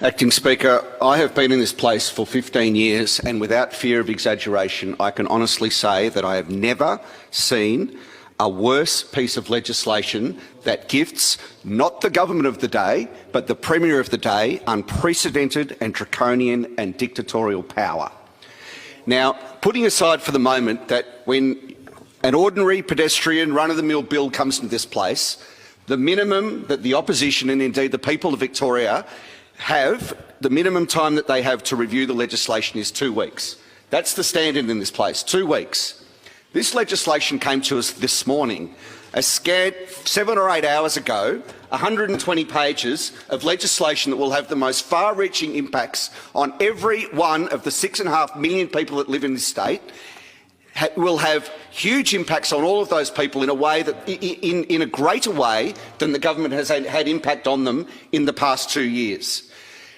Acting Speaker, I have been in this place for 15 years and without fear of exaggeration, I can honestly say that I have never seen a worse piece of legislation that gifts not the government of the day, but the Premier of the day, unprecedented and draconian and dictatorial power. Now, putting aside for the moment that when an ordinary pedestrian run-of-the-mill bill comes into this place, the minimum that the opposition and indeed the people of Victoria have, the minimum time that they have to review the legislation is 2 weeks. That's the standard in this place, 2 weeks. This legislation came to us this morning, a scant 7 or 8 hours ago, 120 pages of legislation that will have the most far-reaching impacts on every one of the 6.5 million people that live in this state, will have huge impacts on all of those people in a way that, in a greater way than the government has had impact on them in the past 2 years.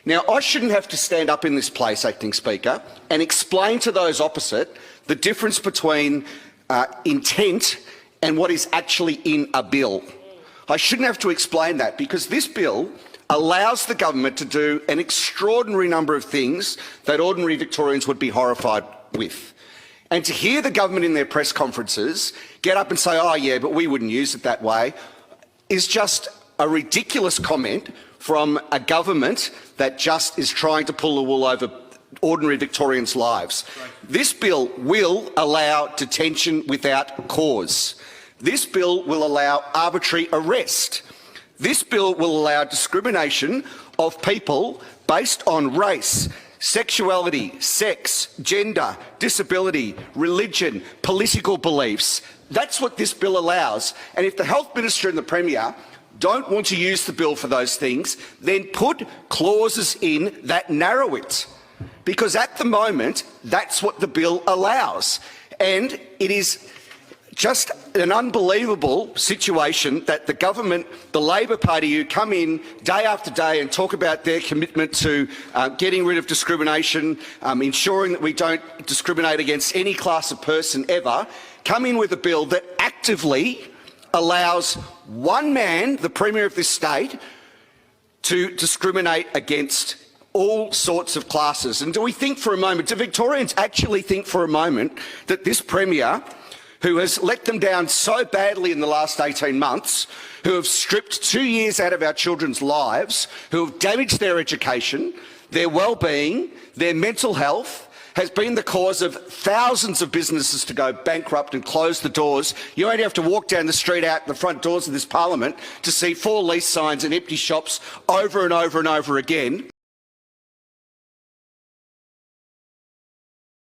Now, I shouldn't have to stand up in this place, Acting Speaker, and explain to those opposite the difference between intent and what is actually in a bill. I shouldn't have to explain that because this bill allows the government to do an extraordinary number of things that ordinary Victorians would be horrified with. And to hear the government in their press conferences get up and say, oh yeah, but we wouldn't use it that way, is just a ridiculous comment from a government that just is trying to pull the wool over ordinary Victorians' lives. This bill will allow detention without cause. This bill will allow arbitrary arrest. This bill will allow discrimination of people based on race, sexuality, sex, gender, disability, religion, political beliefs. That's what this bill allows. And if the Health Minister and the Premier don't want to use the bill for those things, then put clauses in that narrow it. Because at the moment, that's what the bill allows. And it is just an unbelievable situation that the government, the Labor Party, who come in day after day and talk about their commitment to getting rid of discrimination, ensuring that we don't discriminate against any class of person ever, come in with a bill that actively allows one man, the Premier of this state, to discriminate against all sorts of classes. And do we think for a moment, do Victorians actually think for a moment that this Premier, who has let them down so badly in the last 18 months, who have stripped 2 years out of our children's lives, who have damaged their education, their well-being, their mental health, has been the cause of thousands of businesses to go bankrupt and close the doors. You only have to walk down the street out the front doors of this parliament to see 4 lease signs and empty shops over and over and over again.